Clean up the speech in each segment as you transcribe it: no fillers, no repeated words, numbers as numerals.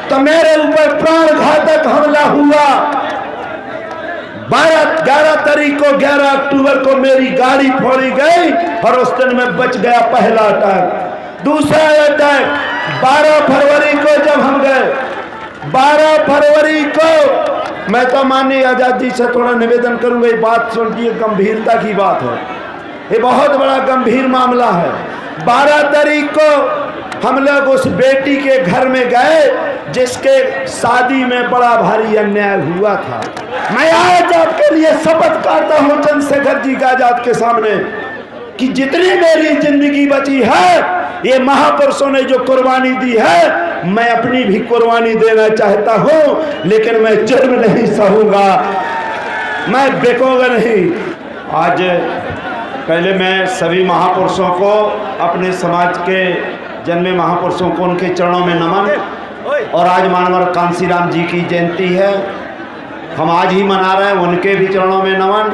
तो मेरे ऊपर प्राणघातक हमला हुआ। 11 तारीख को 11 अक्टूबर को मेरी गाड़ी फोड़ी गई और उस दिन में बच गया पहला अटैक। दूसरा अटैक 12 फरवरी को जब हम गए, 12 फरवरी को मैं तो माननीय आजाद जी से थोड़ा निवेदन करूंगा, ये बात सुनती है, गंभीरता की बात है, ये बहुत बड़ा गंभीर मामला है। 12 तारीख को हम लोग उस बेटी के घर में गए जिसके शादी में बड़ा भारी अन्याय हुआ था। मैं आज आपके लिए शपथ करता हूं चंद्रशेखर जी का आजाद के सामने कि जितनी मेरी जिंदगी बची है, ये महापुरुषों ने जो कुर्बानी दी है, मैं अपनी भी कुर्बानी देना चाहता हूं, लेकिन मैं जुर्म नहीं सहूंगा, मैं बेकूंगा नहीं। आज पहले मैं सभी महापुरुषों को, अपने समाज के जन्मे महापुरुषों को, उनके चरणों में नमन। और आज मानवर कांसीराम जी की जयंती है, हम आज ही मना रहे हैं, उनके भी चरणों में नमन।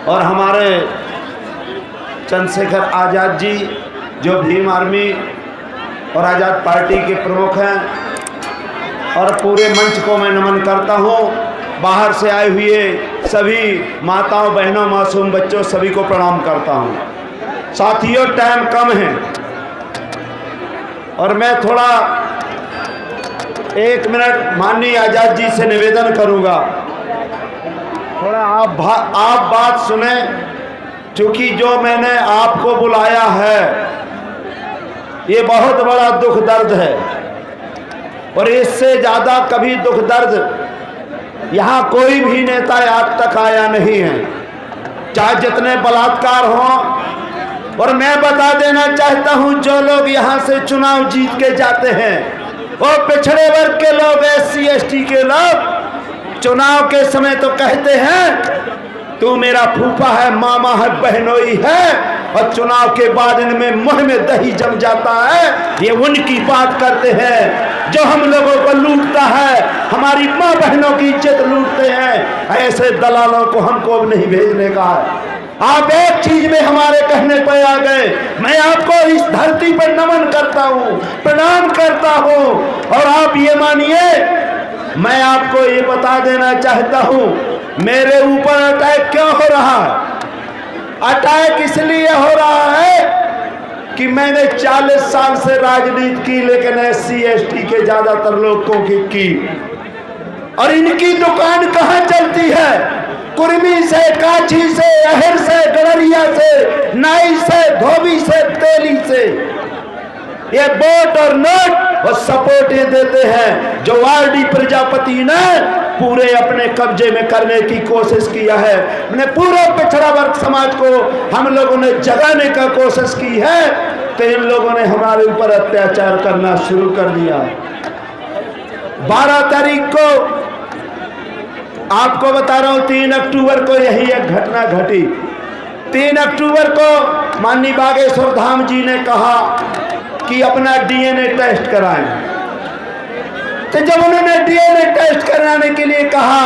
और हमारे चंद्रशेखर आज़ाद जी जो भीम आर्मी और आज़ाद पार्टी के प्रमुख हैं, और पूरे मंच को मैं नमन करता हूं। बाहर से आए हुए सभी माताओं, बहनों, मासूम बच्चों, सभी को प्रणाम करता हूं। साथियों, टाइम कम है और मैं थोड़ा 1 मिनट माननीय आज़ाद जी से निवेदन करूंगा, थोड़ा आप बात सुने, क्योंकि जो मैंने आपको बुलाया है ये बहुत बड़ा दुख दर्द है, और इससे ज़्यादा कभी दुख दर्द यहाँ कोई भी नेता आज तक आया नहीं है, चाहे जितने बलात्कार हों। और मैं बता देना चाहता हूँ, जो लोग यहाँ से चुनाव जीत के जाते हैं, वो पिछड़े वर्ग के लोग, SC ST के लोग, चुनाव के समय तो कहते हैं तू मेरा फूफा है, मामा है, बहनोई है, और चुनाव के बाद इनमें मुंह में दही जम जाता है। ये उनकी बात करते हैं जो हम लोगों को लूटता है, हमारी माँ बहनों की इज्जत लूटते हैं। ऐसे दलालों को हमको अब नहीं भेजने का है। आप एक चीज में हमारे कहने पर आ गए, मैं आपको इस धरती पर नमन करता हूँ, प्रणाम करता हूँ। और आप ये मानिए, मैं आपको ये बता देना चाहता हूँ, मेरे ऊपर अटैक क्यों हो रहा है? अटैक इसलिए हो रहा है कि मैंने 40 साल से राजनीति की, लेकिन SC ST के ज्यादातर लोगों की। और इनकी दुकान कहाँ चलती है? कुर्मी से, काछी से, अहिर से, गड़रिया से, नाई से, धोबी से, तेली से ये वोट और नोट और सपोर्ट देते हैं, जो RD प्रजापति ने पूरे अपने कब्जे में करने की कोशिश किया है। मैंने पूरा पिछड़ा वर्ग समाज को हम लोगों ने जगाने का कोशिश की है, तो इन लोगों ने हमारे ऊपर अत्याचार करना शुरू कर दिया। 12 तारीख को आपको बता रहा हूं, 3 अक्टूबर को यही एक घटना घटी। 3 अक्टूबर को माननीय बागेश्वर धाम जी ने कहा कि अपना DNA टेस्ट कराएं। तो जब उन्होंने DNA टेस्ट कराने के लिए कहा,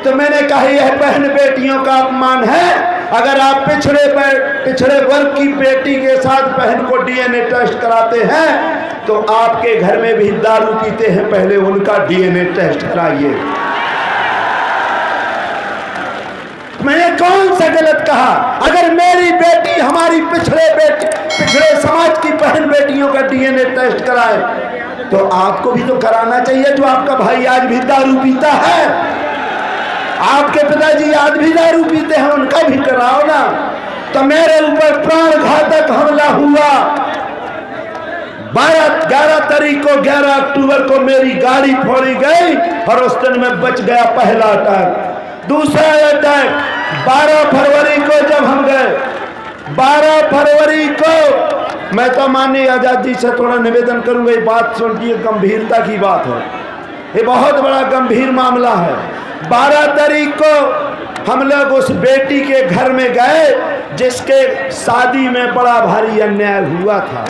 तो मैंने कहा यह बहन बेटियों का अपमान है। अगर आप पिछड़े वर्ग की बेटी के साथ बहन को DNA टेस्ट कराते हैं, तो आपके घर में भी दारू पीते हैं, पहले उनका DNA टेस्ट कराइए। मैंने कौन सा गलत कहा? अगर मेरी बेटी, हमारी पिछड़े समाज की बहन बेटियों का DNA टेस्ट कराए, तो आपको भी तो कराना चाहिए। जो आपका भाई आज भी दारू पीता है, आपके पिताजी आज भी दारू पीते हैं, उनका भी कराओ ना। तो मेरे ऊपर प्राणघातक हमला हुआ। 11 तारीख को 11 अक्टूबर को मेरी गाड़ी फोड़ी गई और उस दिन में बच गया पहला अटैक। दूसरा अटैक 12 फरवरी को जब हम गए, 12 फरवरी को मैं तो माननीय आजाद जी से थोड़ा निवेदन करूंगा, ये बात सुनती है, गंभीरता की बात है, ये बहुत बड़ा गंभीर मामला है। 12 तारीख को हम लोग उस बेटी के घर में गए जिसके शादी में बड़ा भारी अन्याय हुआ था।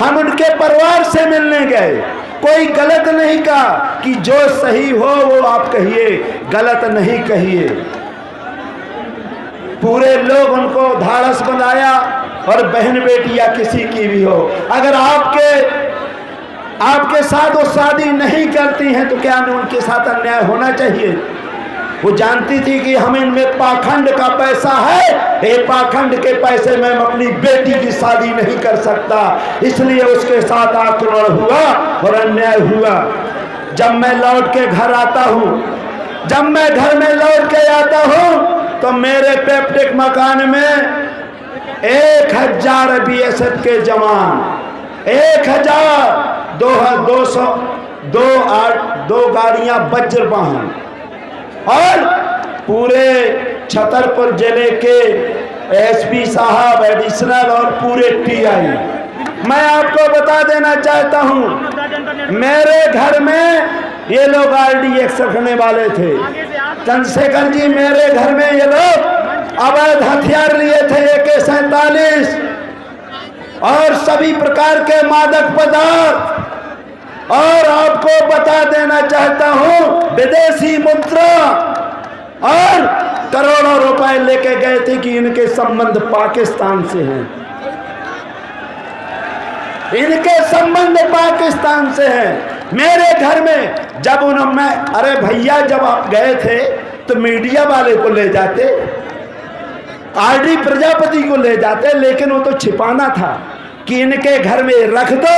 हम उनके परिवार से मिलने गए, कोई गलत नहीं कहा कि जो सही हो वो आप कहिए, गलत नहीं कहिए। पूरे लोग उनको धाड़स बनाया, और बहन बेटी या किसी की भी हो, अगर आपके आपके साथ वो शादी नहीं करती हैं तो क्या उनके साथ अन्याय होना चाहिए? वो जानती थी कि हम इनमें पाखंड का पैसा है, ये पाखंड के पैसे में अपनी बेटी की शादी नहीं कर सकता, इसलिए उसके साथ आक्रमण हुआ और अन्याय हुआ। जब मैं लौट के घर आता हूँ, जब मैं घर में लौट के आता हूँ तो मेरे पेप्टिक मकान में 1000 BSF के जवान, 2 गाड़ियां वज्र वाहन और पूरे छतरपुर जिले के SP साहब एडिशनल और पूरे TI। मैं आपको बता देना चाहता हूं, मेरे घर में ये लोग RDX रखने वाले थे। चंद्रशेखर जी, मेरे घर में ये लोग अवैध हथियार लिए थे, AK-47 और सभी प्रकार के मादक पदार्थ। और आपको बता देना चाहता हूं, विदेशी मुद्रा और करोड़ों रुपए लेके गए थे कि इनके संबंध पाकिस्तान से हैं, इनके संबंध पाकिस्तान से हैं। मेरे घर में जब उन्होंने, अरे भैया जब आप गए थे तो मीडिया वाले को ले जाते, RD प्रजापति को ले जाते, लेकिन वो तो छिपाना था कि इनके घर में रख दो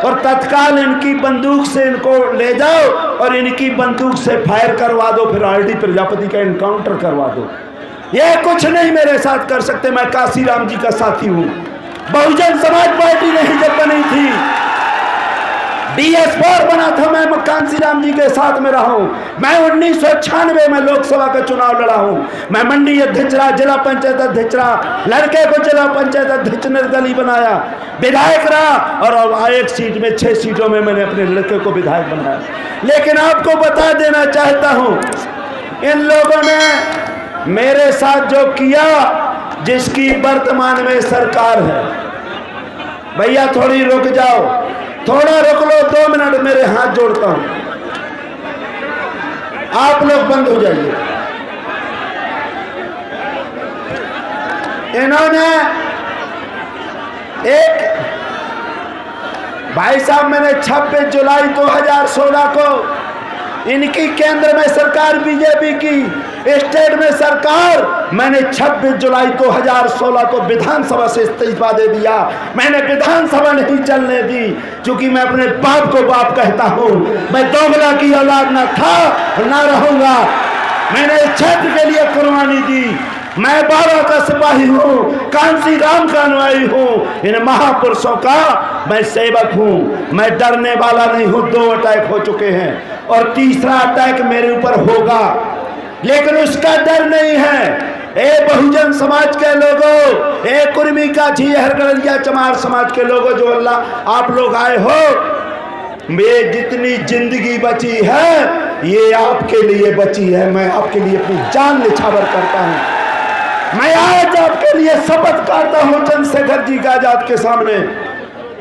और तत्काल इनकी बंदूक से इनको ले जाओ और इनकी बंदूक से फायर करवा दो, फिर RD प्रजापति का एनकाउंटर करवा दो। ये कुछ नहीं मेरे साथ कर सकते। मैं काशीराम जी का साथी हूँ। बहुजन समाज पार्टी नहीं जब बनी थी, DS4 बना था, मैं कांसीराम जी के साथ में रहा हूं। मैं 1996 में लोकसभा का चुनाव लड़ा हूं। मैं मंडी अध्यक्ष रहा, जिला पंचायत अध्यक्ष रहा, लड़के को जिला पंचायत अध्यक्ष निर्दलीय बनाया, विधायक रहा और एक सीट में 6 सीटों में मैंने अपने लड़के को विधायक बनाया। लेकिन आपको बता देना चाहता हूं, इन लोगों ने मेरे साथ जो किया, जिसकी वर्तमान में सरकार है, भैया थोड़ी रुक जाओ, थोड़ा रुक लो, 2 मिनट मेरे हाथ जोड़ता हूं, आप लोग बंद हो जाइए। इन्होंने एक भाई साहब, मैंने 26 जुलाई 2016 को इनकी केंद्र में सरकार बीजेपी की, स्टेट में सरकार, मैंने 26 जुलाई 2016 को विधानसभा से इस्तीफा दे दिया। मैंने विधानसभा नहीं चलने दी, क्योंकि मैं अपने बाप को बाप कहता हूँ। मैं दोगला की औलाद ना था और ना रहूंगा। मैंने इस क्षेत्र के लिए कुर्बानी दी। मैं बाबा का सिपाही हूँ, कांसी राम का अनुयायी हूँ, इन महापुरुषों का मैं सेवक हूँ। मैं डरने वाला नहीं हूँ। 2 अटैक हो चुके हैं और तीसरा अटैक मेरे ऊपर होगा, लेकिन उसका डर नहीं है। ए बहुजन समाज के लोगों, ए कुर्मी का झीहर गड़रिया चमार समाज के लोगों, जो अल्लाह आप लोग आए हो, ये जितनी जिंदगी बची है ये आपके लिए बची है। मैं आपके लिए अपनी जान निछावर करता हूँ। मैं आज आपके लिए शपथ करता हूँ चंद्रशेखर जी का आजाद के सामने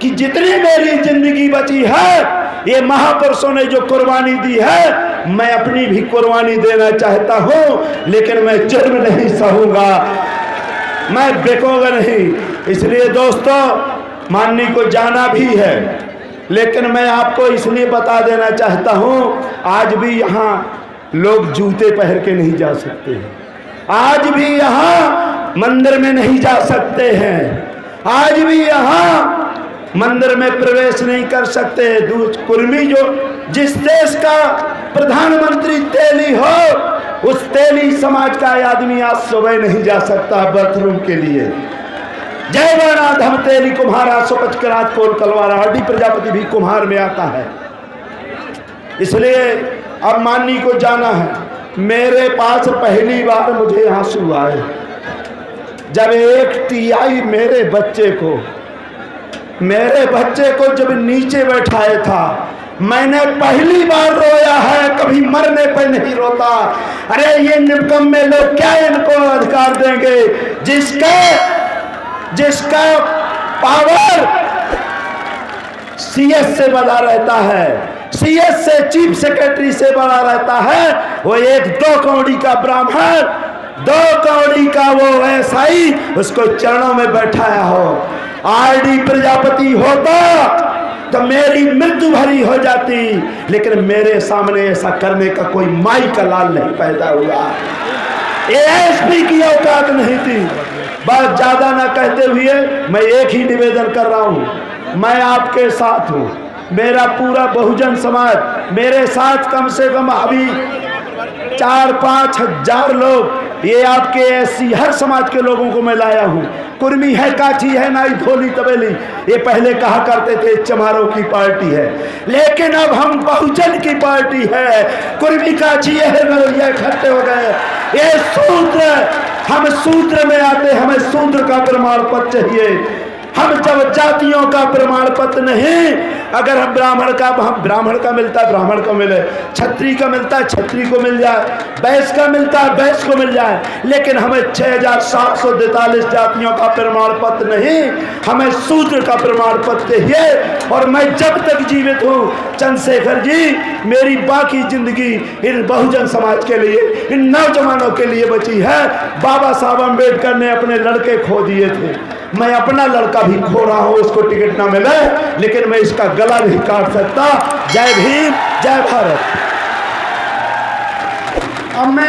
कि जितनी मेरी जिंदगी बची है, ये महापुरुषों ने जो कुर्बानी दी है, मैं अपनी भी कुर्बानी देना चाहता हूं, लेकिन मैं जुर्म नहीं सहूंगा, मैं बिकोगा नहीं। इसलिए दोस्तों, माननी को जाना भी है, लेकिन मैं आपको इसलिए बता देना चाहता हूं, आज भी यहाँ लोग जूते पहन के नहीं जा सकते हैं, आज भी यहाँ मंदिर में नहीं जा सकते हैं, आज भी यहाँ मंदिर में प्रवेश नहीं कर सकते। कुर्मी जो जिस देश का प्रधानमंत्री तेली हो, उस तेली समाज का आदमी आज सुबह नहीं जा सकता बाथरूम के लिए। जय वर्णाध हम तेली कुम्हारा, सुपच करात कोल कलवारा। RD प्रजापति भी कुम्हार में आता है। इसलिए अब माननी को जाना है। मेरे पास पहली बार मुझे आंसू आए जब एक TI मेरे बच्चे को जब नीचे बैठाया था। मैंने पहली बार रोया है, कभी मरने पर नहीं रोता। अरे ये निकम्मे लोग क्या इनको अधिकार देंगे जिसका पावर CS से बड़ा रहता है, CS से चीफ सेक्रेटरी से बड़ा रहता है। वो एक 2 कौड़ी का ब्राह्मण, 2 कौड़ी का वो SI उसको चरणों में बैठाया हो। RD प्रजापति होता तो मेरी मृत्यु भरी हो जाती, लेकिन मेरे सामने ऐसा करने का कोई माई का लाल नहीं पैदा हुआ। एएसपी की औकात नहीं थी। बात ज्यादा ना कहते हुए मैं एक ही निवेदन कर रहा हूं, मैं आपके साथ हूं, मेरा पूरा बहुजन समाज मेरे साथ, कम से कम अभी 4-5 हजार लोग, ये आपके एससी हर समाज के लोगों को मैं लाया हूं। कुर्मी है, काठी है, नाई, धोली, तबेली, ये पहले कहा करते थे चमारों की पार्टी है, लेकिन अब हम बहुजन की पार्टी है। कुर्मी, काठी है, नौरिया इकट्ठे हो गए। ये सूत्र, हम सूत्र में आते, हमें सूत्र का प्रमाण पत्र चाहिए। हम जब जातियों का प्रमाण पत्र नहीं, अगर हम ब्राह्मण का मिलता है ब्राह्मण को मिले, क्षत्रिय का मिलता है क्षत्रिय को मिल जाए, वैश्य का मिलता है वैश्य को मिल जाए, लेकिन हमें 6743 जातियों का प्रमाण पत्र नहीं, हमें शूद्र का प्रमाण पत्र चाहिए। और मैं जब तक जीवित हूँ चंद्रशेखर जी, मेरी बाकी जिंदगी इन बहुजन समाज के लिए, इन नौजवानों के लिए बची है। बाबा साहब अम्बेडकर ने अपने लड़के खो दिए थे, मैं अपना लड़का भी खो रहा हूं, उसको टिकट ना मिले, लेकिन मैं इसका गला नहीं काट सकता। जय भीम, जय भारत। अब मैं